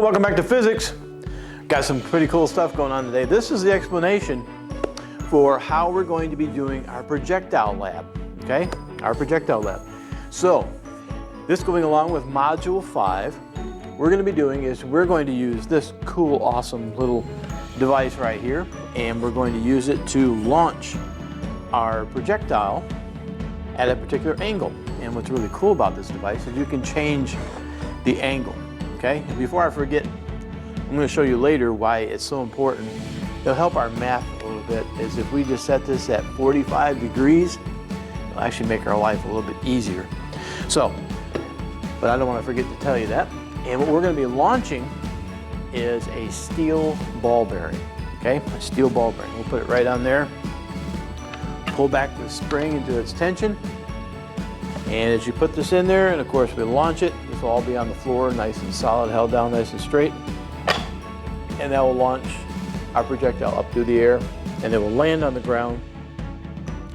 welcome back to physics. Got some pretty cool stuff going on today. This is the explanation for how we're going to be doing our projectile lab, okay? Our projectile lab. So, this going along with module 5, we're going to be doing is we're going to use this cool, awesome little device right here, and we're going to use it to launch our projectile at a particular angle. And what's really cool about this device is you can change the angle, okay? And before I forget, I'm going to show you later why it's so important. It'll help our math a little bit, is if we just set this at 45 degrees, it'll actually make our life a little bit easier. So, but I don't want to forget to tell you that. And what we're going to be launching is a steel ball bearing, okay? A steel ball bearing. We'll put it right on there. Pull back the spring into its tension. And as you put this in there, and of course we launch it, this will all be on the floor, nice and solid, held down nice and straight. And that will launch our projectile up through the air, and it will land on the ground.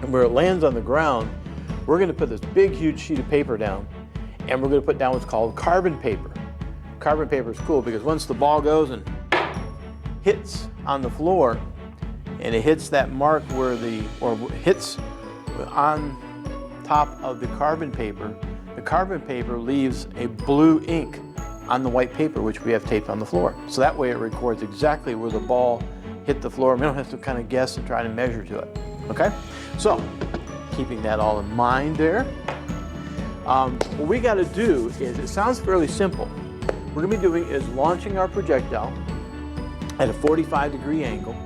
And where it lands on the ground, we're going to put this big, huge sheet of paper down, and we're going to put down what's called carbon paper. Carbon paper is cool because once the ball goes and hits on the floor, and it hits that mark where hits on top of the carbon paper leaves a blue ink on the white paper, which we have taped on the floor. So that way it records exactly where the ball hit the floor. We don't have to kind of guess and try to measure to it, okay? So, keeping that all in mind there, what we got to do is, it sounds fairly simple. We're going to be doing is launching our projectile at a 45-degree angle,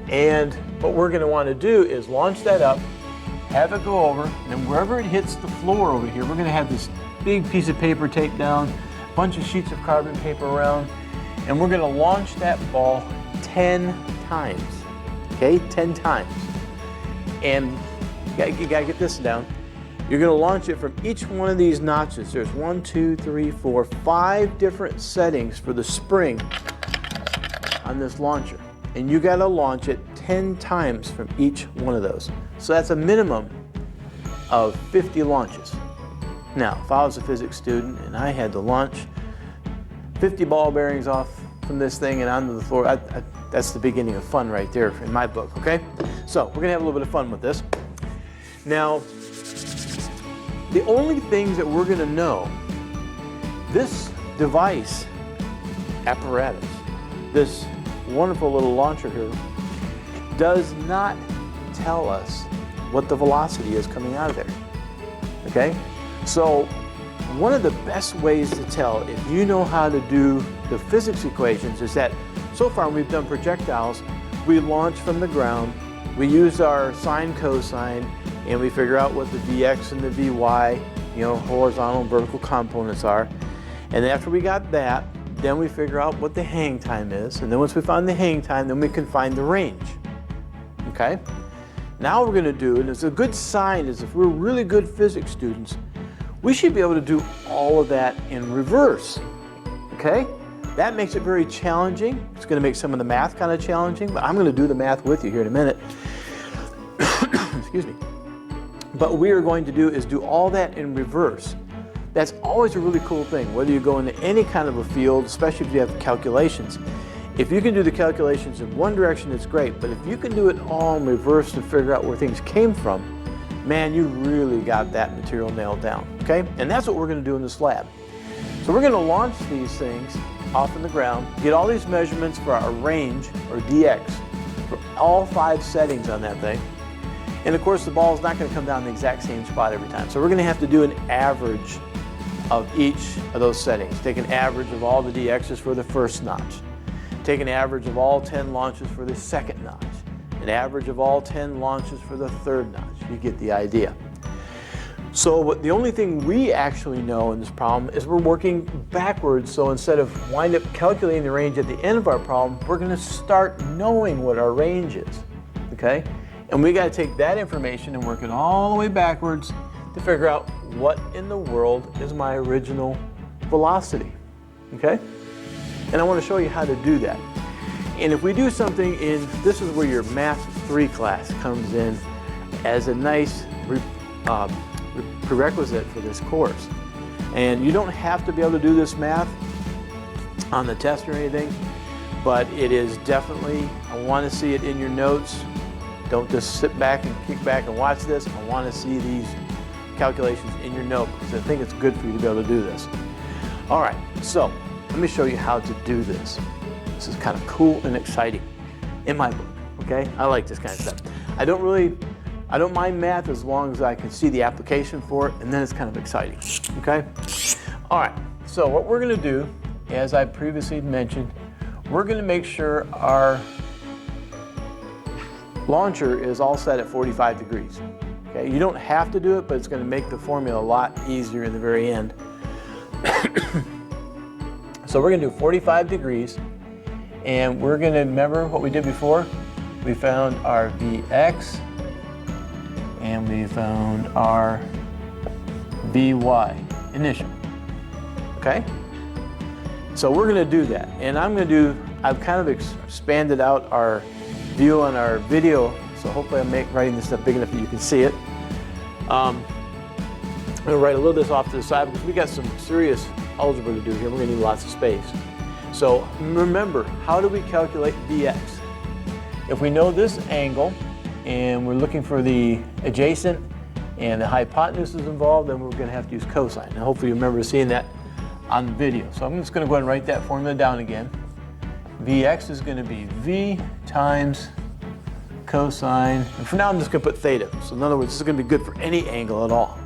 and what we're going to want to do is launch that up, have it go over, and then wherever it hits the floor over here, we're going to have this big piece of paper taped down, a bunch of sheets of carbon paper around, and we're going to launch that ball 10 times, okay, 10 times. And you got to get this down. You're going to launch it from each one of these notches. There's 1, 2, 3, 4, 5 different settings for the spring on this launcher. And you got to launch it 10 times from each one of those. So that's a minimum of 50 launches. Now, if I was a physics student and I had to launch 50 ball bearings off from this thing and onto the floor, that's the beginning of fun right there in my book, okay? So we're gonna have a little bit of fun with this. Now, the only things that we're gonna know, this device, apparatus, this wonderful little launcher here, does not tell us what the velocity is coming out of there, okay? So one of the best ways to tell if you know how to do the physics equations is that so far we've done projectiles, we launch from the ground, we use our sine cosine, and we figure out what the dx and the dy, you know, horizontal and vertical components are. And after we got that, then we figure out what the hang time is, and then once we find the hang time, then we can find the range, okay? Now what we're gonna do, and it's a good sign, is if we're really good physics students, we should be able to do all of that in reverse, okay? That makes it very challenging. It's gonna make some of the math kind of challenging, but I'm gonna do the math with you here in a minute. Excuse me. But what we are going to do is do all that in reverse. That's always a really cool thing, whether you go into any kind of a field, especially if you have calculations. If you can do the calculations in one direction, it's great, but if you can do it all in reverse and figure out where things came from, man, you really got that material nailed down, okay? And that's what we're gonna do in this lab. So we're gonna launch these things off in the ground, get all these measurements for our range, or dx, for all 5 settings on that thing. And of course, the ball is not gonna come down in the exact same spot every time. So we're gonna have to do an average of each of those settings. Take an average of all the dx's for the first notch. Take an average of all 10 launches for the second notch. An average of all 10 launches for the third notch. You get the idea. So the only thing we actually know in this problem is we're working backwards. So instead of wind up calculating the range at the end of our problem, we're going to start knowing what our range is, okay? And we got to take that information and work it all the way backwards to figure out what in the world is my original velocity, okay? And I want to show you how to do that. And if we do something this is where your Math 3 class comes in as a nice prerequisite for this course. And you don't have to be able to do this math. on the test or anything, but it is definitely, I want to see it in your notes. Don't just sit back and kick back and watch this. I want to see these calculations in your note because I think it's good for you to be able to do this. All right, so let me show you how to do this. This is kind of cool and exciting in my book, okay? I like this kind of stuff. I don't mind math as long as I can see the application for it, and then it's kind of exciting, okay? All right, so what we're gonna do, as I previously mentioned, we're gonna make sure our launcher is all set at 45 degrees. Okay, you don't have to do it, but it's gonna make the formula a lot easier in the very end. So we're gonna do 45 degrees, and we're gonna remember what we did before. We found our Vx, and we found our Vy, initial, okay? So we're gonna do that, and I've kind of expanded out our view on our video, so hopefully I'm writing this stuff big enough that you can see it. I'm gonna write a little of this off to the side because we got some serious algebra to do here. We're gonna need lots of space. So remember, how do we calculate Vx? If we know this angle and we're looking for the adjacent and the hypotenuse is involved, then we're gonna have to use cosine. And hopefully you remember seeing that on the video. So I'm just gonna go ahead and write that formula down again. Vx is gonna be V times cosine, and for now I'm just gonna put theta. So in other words, this is gonna be good for any angle at all.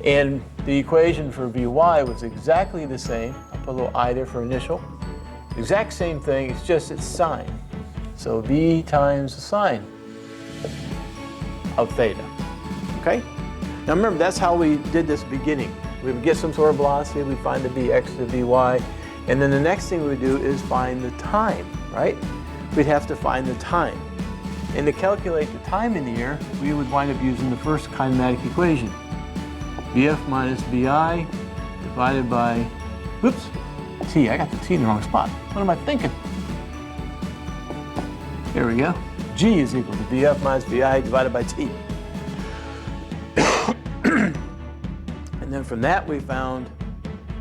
And the equation for Vy was exactly the same. I'll put a little I there for initial. Exact same thing, it's just its sine. So V times the sine of theta, okay? Now remember, that's how we did this beginning. We would get some sort of velocity, we'd find the Vx to Vy, and then the next thing we would do is find the time, right? We'd have to find the time. And to calculate the time in the air, we would wind up using the first kinematic equation. Vf minus Vi divided by, whoops, T. I got the T in the wrong spot. What am I thinking? There we go. G is equal to Vf minus Vi divided by T. And then from that we found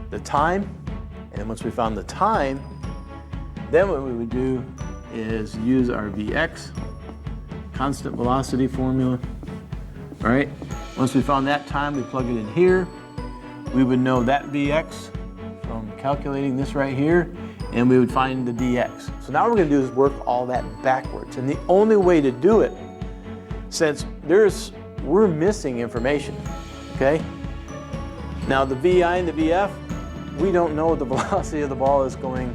the time. And then once we found the time, then what we would do is use our Vx, constant velocity formula, all right? Once we found that time, we plug it in here. We would know that Vx from calculating this right here, and we would find the dx. So now what we're gonna do is work all that backwards. And the only way to do it, since we're missing information, okay? Now the Vi and the Vf, we don't know what the velocity of the ball is coming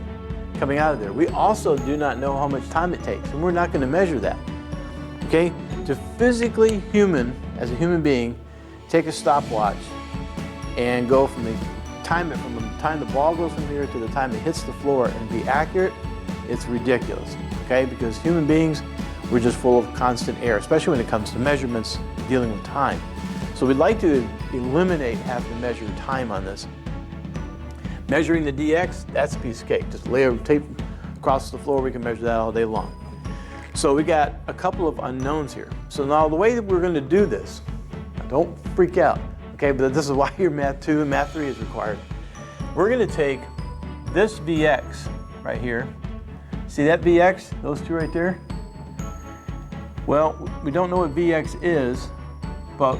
out of there. We also do not know how much time it takes, and we're not going to measure that. Okay? To physically as a human being, take a stopwatch and go from the time the ball goes from here to the time it hits the floor and be accurate, it's ridiculous. Okay? Because human beings, we're just full of constant error, especially when it comes to measurements dealing with time. So we'd like to eliminate having to measure time on this. Measuring the dx, that's a piece of cake. Just lay a tape across the floor, we can measure that all day long. So we got a couple of unknowns here. So now the way that we're gonna do this, don't freak out, okay, but this is why your Math 2 and Math 3 is required. We're gonna take this Vx right here. See that Vx, those two right there? Well, we don't know what Vx is, but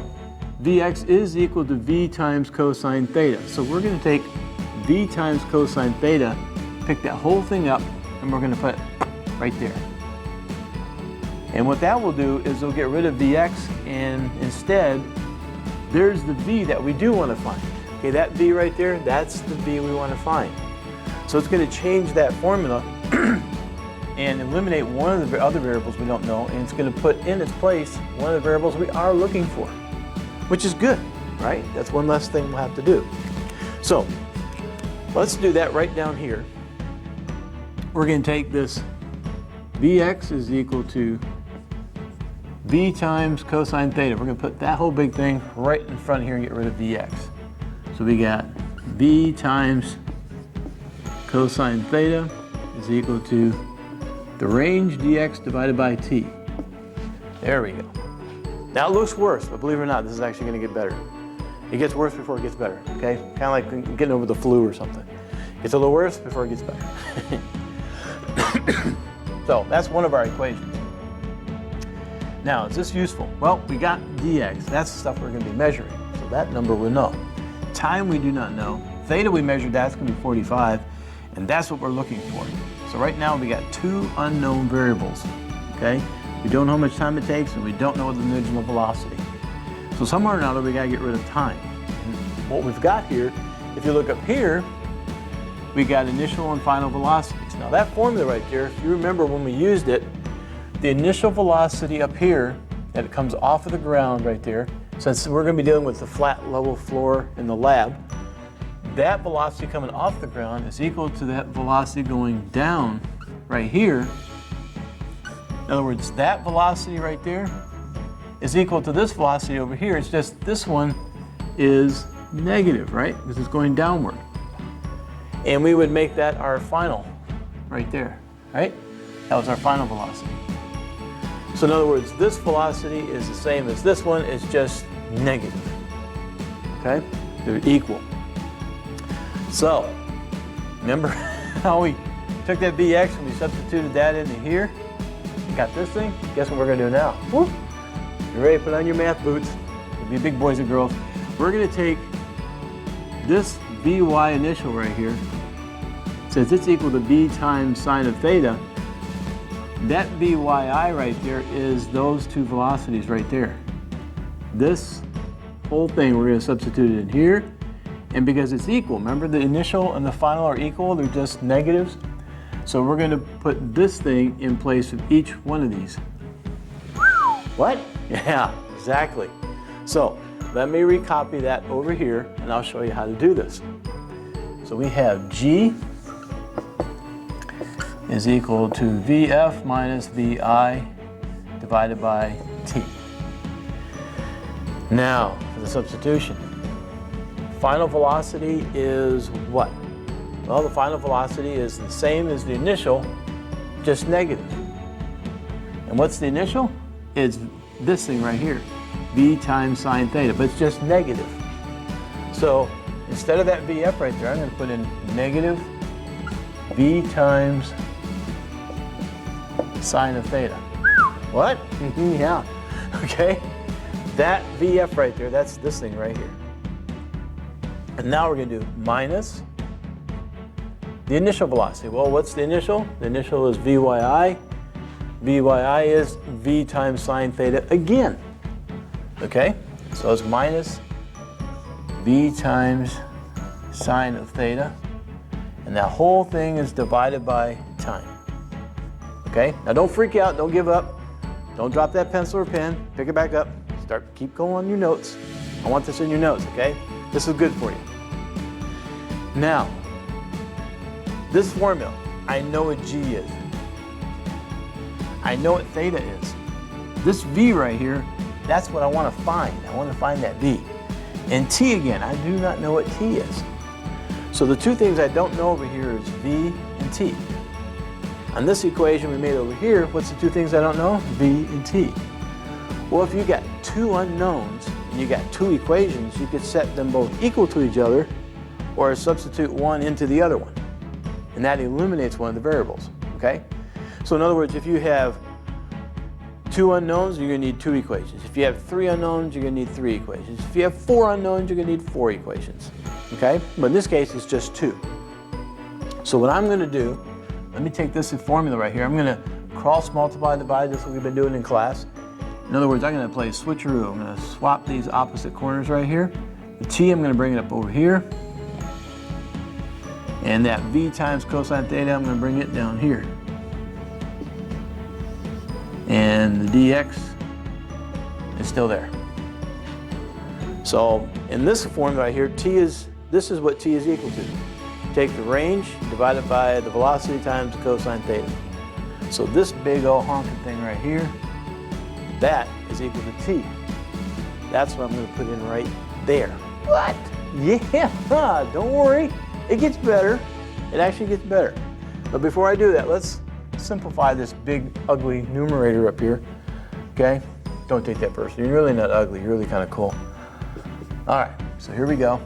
Vx is equal to V times cosine theta. So we're gonna take V times cosine theta, pick that whole thing up, and we're gonna put it right there. And what that will do is it'll get rid of Vx, and instead, there's the V that we do want to find. Okay, that V right there, that's the V we want to find. So it's gonna change that formula and eliminate one of the other variables we don't know, and it's gonna put in its place one of the variables we are looking for, which is good, right? That's one less thing we'll have to do. So, let's do that right down here. We're going to take this Vx is equal to V times cosine theta. We're going to put that whole big thing right in front here and get rid of Vx. So we got V times cosine theta is equal to the range dx divided by t. There we go. Now it looks worse, but believe it or not, this is actually going to get better. It gets worse before it gets better, okay? Kind of like getting over the flu or something. Gets a little worse before it gets better. So that's one of our equations. Now, is this useful? Well, we got dx. That's the stuff we're going to be measuring. So that number we know. Time we do not know. Theta we measured, that's going to be 45. And that's what we're looking for. So right now we got two unknown variables. Okay? We don't know how much time it takes, and we don't know the original velocity. So somewhere or another we got to get rid of time. And what we've got here, if you look up here, we got initial and final velocities. Now that formula right there, if you remember when we used it, the initial velocity up here, that it comes off of the ground right there, since we're going to be dealing with the flat level floor in the lab, that velocity coming off the ground is equal to that velocity going down right here. In other words, that velocity right there is equal to this velocity over here. It's just this one is negative, right? Because it's going downward. And we would make that our final right there, right? That was our final velocity. So in other words, this velocity is the same as this one, it's just negative, okay? They're equal. So, remember how we took that bx and we substituted that into here? Got this thing? Guess what we're gonna do now? Whoop. You ready to put on your math boots? You'll be big boys and girls. We're gonna take this Vy initial right here, since it's equal to V times sine of theta, that Vyi right there is those two velocities right there. This whole thing we're going to substitute it in here, and because it's equal, remember the initial and the final are equal, they're just negatives. So we're going to put this thing in place of each one of these. What? Yeah, exactly. So let me recopy that over here and I'll show you how to do this. So we have G is equal to Vf minus Vi divided by T. Now, for the substitution. Final velocity is what? Well, the final velocity is the same as the initial, just negative. And what's the initial? It's this thing right here, V times sine theta, but it's just negative. So instead of that Vf right there, I'm going to put in negative V times sine of theta. What? Yeah. Okay. That Vf right there, that's this thing right here. And now we're going to do minus the initial velocity. Well, what's the initial? The initial is Vyi. Vyi is V times sine theta again. Okay? So it's minus V times sine of theta. And that whole thing is divided by time. Okay? Now don't freak out, don't give up. Don't drop that pencil or pen. Pick it back up. Keep going on your notes. I want this in your notes, okay? This is good for you. Now, this formula, I know what G is. I know what theta is. This V right here, that's what I want to find. I want to find that V. And T again, I do not know what T is. So the two things I don't know over here is V and T. On this equation we made over here, what's the two things I don't know? V and T. Well, if you got two unknowns and you got two equations, you could set them both equal to each other or substitute one into the other one. And that eliminates one of the variables, okay? So in other words, if you have two unknowns, you're gonna need two equations. If you have three unknowns, you're gonna need three equations. If you have four unknowns, you're gonna need four equations, okay? But in this case, it's just two. So what I'm gonna do, let me take this formula right here. I'm gonna cross multiply, divide, this is what we've been doing in class. In other words, I'm gonna play switcheroo. I'm gonna swap these opposite corners right here. The T, I'm gonna bring it up over here. And that V times cosine theta, I'm gonna bring it down here. And the dx is still there. So in this formula right here, this is what T is equal to. Take the range divided by the velocity times cosine theta. So this big old honking thing right here, that is equal to T. That's what I'm going to put in right there. What? Yeah, don't worry. It gets better. It actually gets better. But before I do that, let's simplify this big, ugly numerator up here. Okay? Don't take that personally. You're really not ugly. You're really kind of cool. All right, so here we go.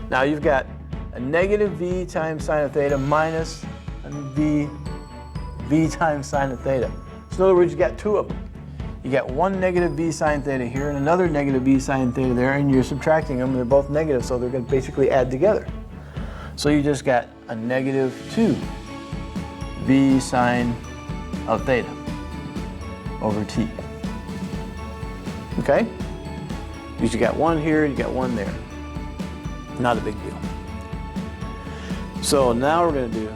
Now you've got a negative v times sine of theta minus a v times sine of theta. So in other words, you got two of them. You got one negative v sine theta here and another negative v sine theta there, and you're subtracting them. They're both negative, so they're going to basically add together. So you just got a negative 2 v sine of theta over t. Okay? Because you got one here, you got one there. Not a big deal. So now we're going to do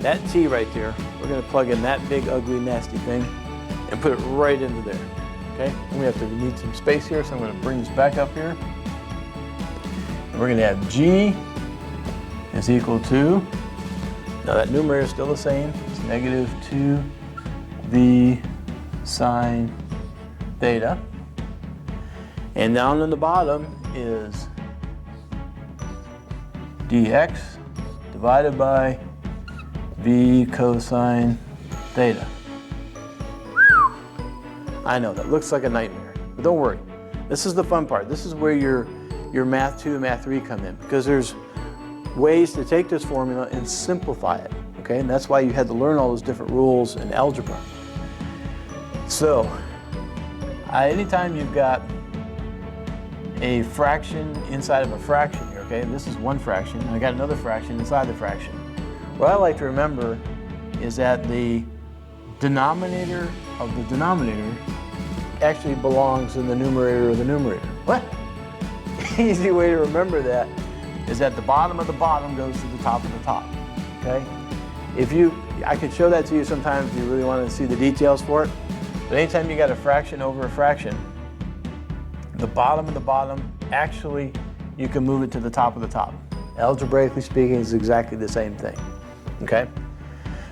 that t right there. We're going to plug in that big, ugly, nasty thing and put it right into there. Okay? And we need some space here, so I'm going to bring this back up here. And we're going to have g is equal to, now that numerator is still the same, it's negative 2 v sine theta. And down in the bottom is dx divided by v cosine theta. I know, that looks like a nightmare, but don't worry. This is the fun part. This is where your math 2 and math 3 come in, because there's ways to take this formula and simplify it, okay? And that's why you had to learn all those different rules in algebra. So, anytime you've got a fraction inside of a fraction here, okay? This is one fraction, and I got another fraction inside the fraction. What I like to remember is that the denominator of the denominator actually belongs in the numerator of the numerator. What? Easy way to remember that is that the bottom of the bottom goes to the top of the top, okay? I could show that to you sometimes if you really want to see the details for it, but anytime you got a fraction over a fraction, the bottom of the bottom, actually, you can move it to the top of the top. Algebraically speaking, it's exactly the same thing, okay?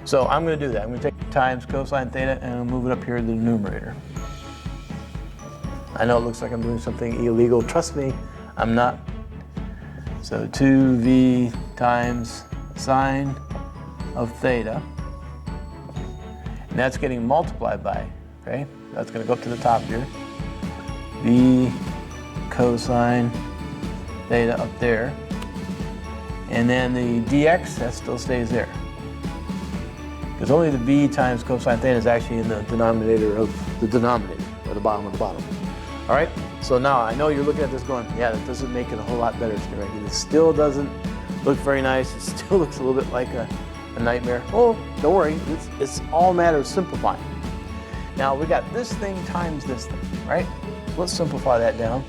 So I'm going to do that. I'm going to take times cosine theta and I'll move it up here to the numerator. I know it looks like I'm doing something illegal. Trust me, I'm not. So 2v times sine of theta, and that's getting multiplied by, okay? That's going to go up to the top here. V cosine theta up there. And then the dx, that still stays there. Because only the v times cosine theta is actually in the denominator of the denominator, or the bottom of the bottom. All right, so now I know you're looking at this going, yeah, that doesn't make it a whole lot better. It still doesn't look very nice. It still looks a little bit like a nightmare. Oh, don't worry, it's all a matter of simplifying. Now we got this thing times this thing, right? Let's simplify that down.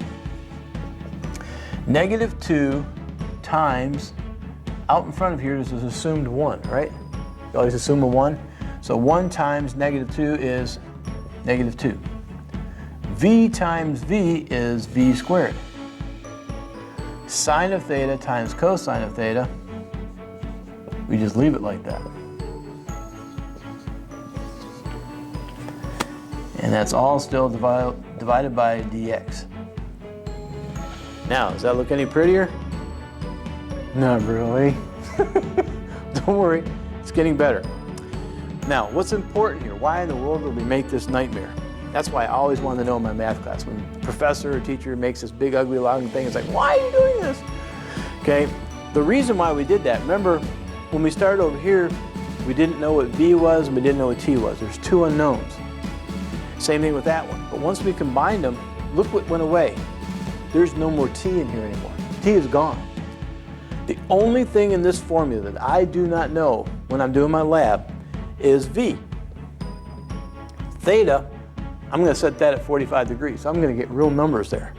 Negative 2 times, out in front of here is this assumed 1, right? You always assume a 1. So 1 times negative 2 is negative 2. V times V is V squared. Sine of theta times cosine of theta, we just leave it like that. And that's all still divided by dx. Now, does that look any prettier? Not really. Don't worry, it's getting better. Now, what's important here? Why in the world would we make this nightmare? That's why I always wanted to know in my math class. When a professor or teacher makes this big, ugly, loud thing, it's like, why are you doing this? Okay, the reason why we did that, remember, when we started over here, we didn't know what V was and we didn't know what T was. There's two unknowns. Same thing with that one. But once we combined them, look what went away. There's no more T in here anymore. T is gone. The only thing in this formula that I do not know when I'm doing my lab is V. Theta, I'm going to set that at 45 degrees. So I'm going to get real numbers there.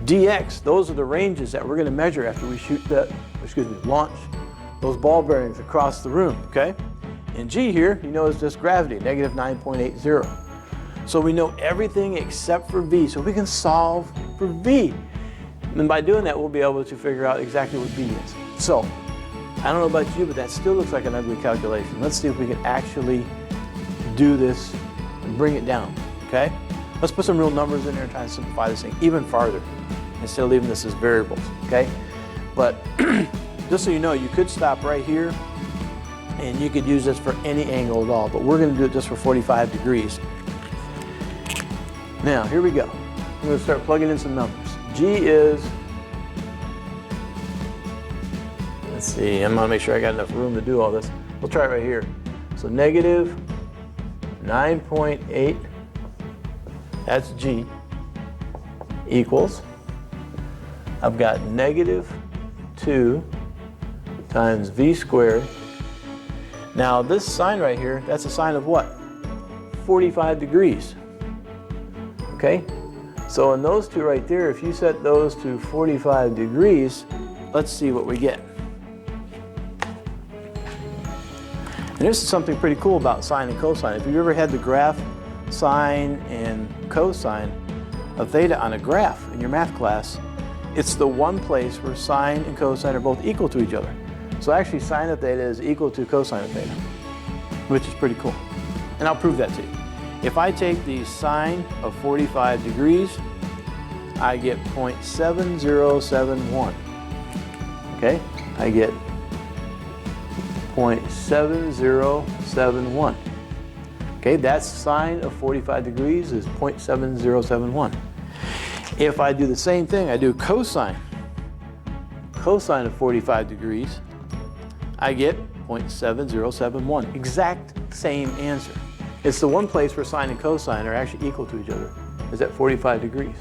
dx, those are the ranges that we're going to measure after we launch those ball bearings across the room, okay? And g here, you know, is just gravity, negative 9.80. So we know everything except for v, so we can solve for v. And by doing that, we'll be able to figure out exactly what v is. So, I don't know about you, but that still looks like an ugly calculation. Let's see if we can actually do this and bring it down, okay? Let's put some real numbers in there and try to simplify this thing even farther instead of leaving this as variables, okay? But just so you know, you could stop right here and you could use this for any angle at all, but we're going to do it just for 45 degrees. Now, here we go. I'm going to start plugging in some numbers. G is Let's see, I'm gonna make sure I got enough room to do all this. We'll try it right here. So negative 9.8, that's G, equals, I've got negative 2 times V squared. Now this sign right here, that's a sign of what? 45 degrees, okay? So in those two right there, if you set those to 45 degrees, let's see what we get. And this is something pretty cool about sine and cosine. If you've ever had the graph sine and cosine of theta on a graph in your math class, it's the one place where sine and cosine are both equal to each other. So actually sine of theta is equal to cosine of theta, which is pretty cool. And I'll prove that to you. If I take the sine of 45 degrees, I get 0.7071. Okay, I get 0.7071. Okay, that's sine of 45 degrees is 0.7071. If I do the same thing, I do cosine of 45 degrees, I get 0.7071. Exact same answer. It's the one place where sine and cosine are actually equal to each other, is at 45 degrees.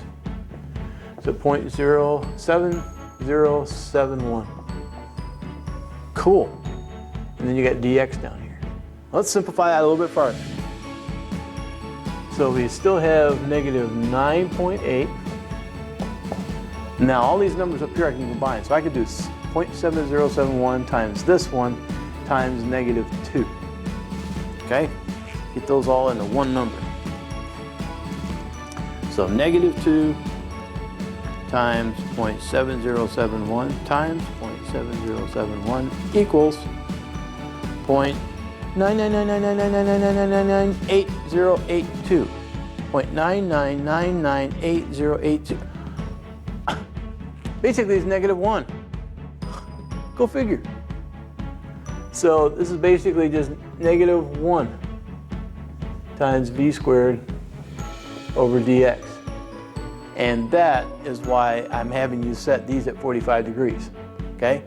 So 0.07071. Cool. And then you got dx down here. Let's simplify that a little bit farther. So we still have negative 9.8. Now all these numbers up here I can combine. So I could do 0.7071 times this one times negative 2. Okay? Get those all into one number. So negative 2 times 0.7071 times 0.7071 equals 0.9999999998082. 0.999998082. Basically it's negative 1. Go figure. So this is basically just negative 1 times v squared over dx. And that is why I'm having you set these at 45 degrees, okay?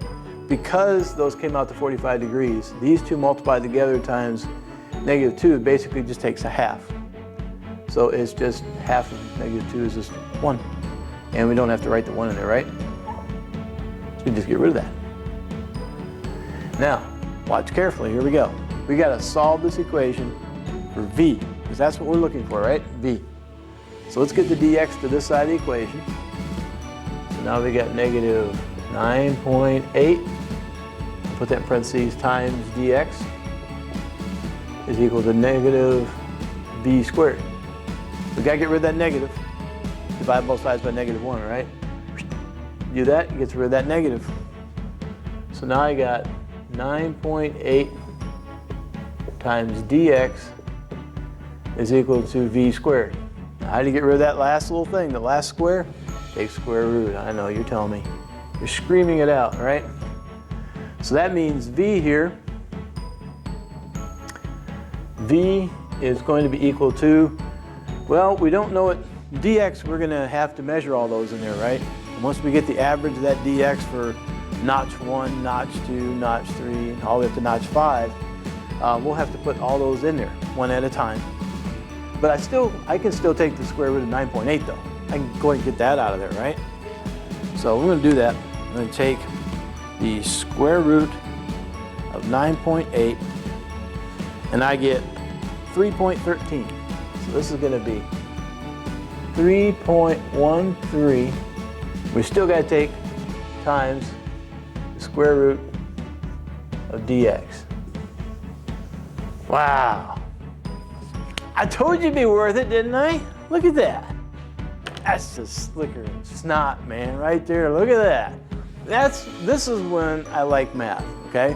Because those came out to 45 degrees, these two multiplied together times negative 2 basically just takes a half. So it's just half of negative 2 is just 1. And we don't have to write the 1 in there, right? So we just get rid of that. Now, watch carefully, here we go. We gotta solve this equation for v, because that's what we're looking for, right? V. So let's get the dx to this side of the equation. So now we got negative 9.8, put that in parentheses, times dx is equal to negative v squared. We gotta get rid of that negative. Divide both sides by negative 1, right? Do that, it gets rid of that negative. So now I got 9.8 times dx is equal to v squared. Now, how do you get rid of that last little thing, the last square? Take square root. I know, you're telling me. You're screaming it out, right? So that means v here, v is going to be equal to, well, we don't know it. dx, we're going to have to measure all those in there, right? And once we get the average of that dx for notch 1, notch 2, notch 3, all the way up to notch 5, we'll have to put all those in there, one at a time. But I can still take the square root of 9.8 though. I can go ahead and get that out of there, right? So we're going to do that. I'm going to take the square root of 9.8 and I get 3.13. So this is going to be 3.13. We still got to take times the square root of dx. Wow. I told you it'd be worth it, didn't I? Look at that. That's the slicker snot, man, right there. Look at that. This is when I like math, okay?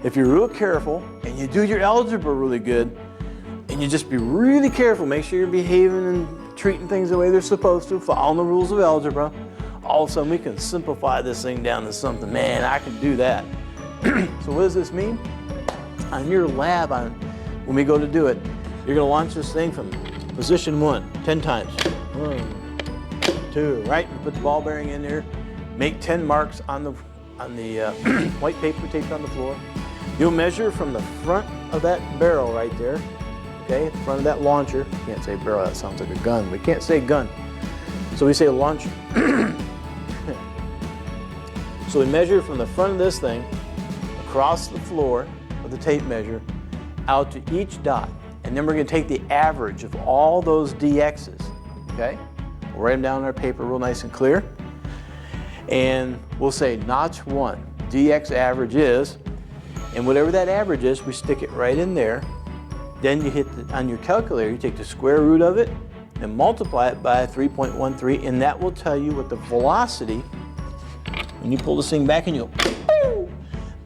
If you're real careful and you do your algebra really good, and you just be really careful, make sure you're behaving and treating things the way they're supposed to, following the rules of algebra, all of a sudden we can simplify this thing down to something. Man, I can do that. So what does this mean? On your lab, when we go to do it, you're going to launch this thing from position 1, 10 times. 1, 2, right? You put the ball bearing in there, make 10 marks on white paper taped on the floor. You'll measure from the front of that barrel right there, okay, the front of that launcher. Can't say barrel, that sounds like a gun. We can't say gun, so we say launcher. So we measure from the front of this thing across the floor with the tape measure out to each dot, and then we're going to take the average of all those DXs, okay? We'll write them down on our paper real nice and clear, and we'll say notch 1, DX average is, and whatever that average is, we stick it right in there. Then you hit on your calculator, you take the square root of it and multiply it by 3.13, and that will tell you what the velocity, when you pull this thing back and you go,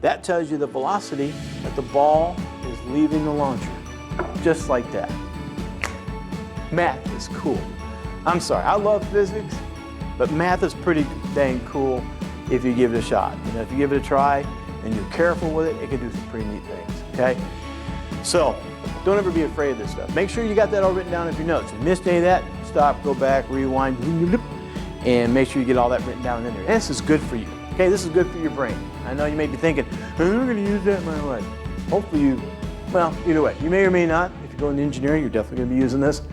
that tells you the velocity that the ball is leaving the launcher. Just like that. Math is cool. I'm sorry, I love physics, but math is pretty dang cool if you give it a shot. You know, if you give it a try and you're careful with it, it can do some pretty neat things, okay? So, don't ever be afraid of this stuff. Make sure you got that all written down in your notes. If you missed any of that, stop, go back, rewind, and make sure you get all that written down in there. And this is good for you, okay? This is good for your brain. I know you may be thinking, I'm not going to use that in my life. Hopefully you, well, either way, you may or may not. If you go into engineering, you're definitely going to be using this.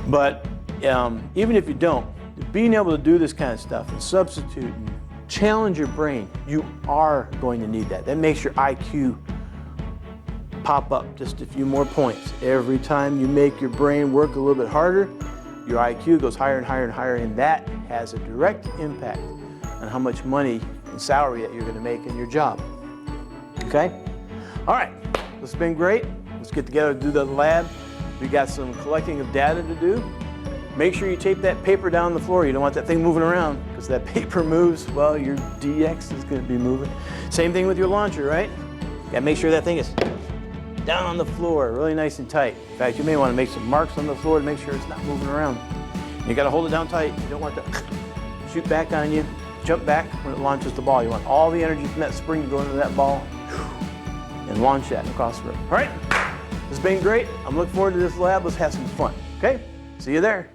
But even if you don't, being able to do this kind of stuff and substitute and challenge your brain, you are going to need that. That makes your IQ pop up just a few more points. Every time you make your brain work a little bit harder, your IQ goes higher and higher and higher, and that has a direct impact on how much money and salary that you're going to make in your job. Okay? All right, this has been great. Let's get together and do the lab. We got some collecting of data to do. Make sure you tape that paper down on the floor. You don't want that thing moving around, because that paper moves, well, your DX is going to be moving. Same thing with your launcher, right? You got to make sure that thing is down on the floor, really nice and tight. In fact, you may want to make some marks on the floor to make sure it's not moving around. You got to hold it down tight. You don't want to shoot back on you, jump back when it launches the ball. You want all the energy from that spring to go into that ball and launch that across the room. All right, this has been great. I'm looking forward to this lab. Let's have some fun, okay? See you there.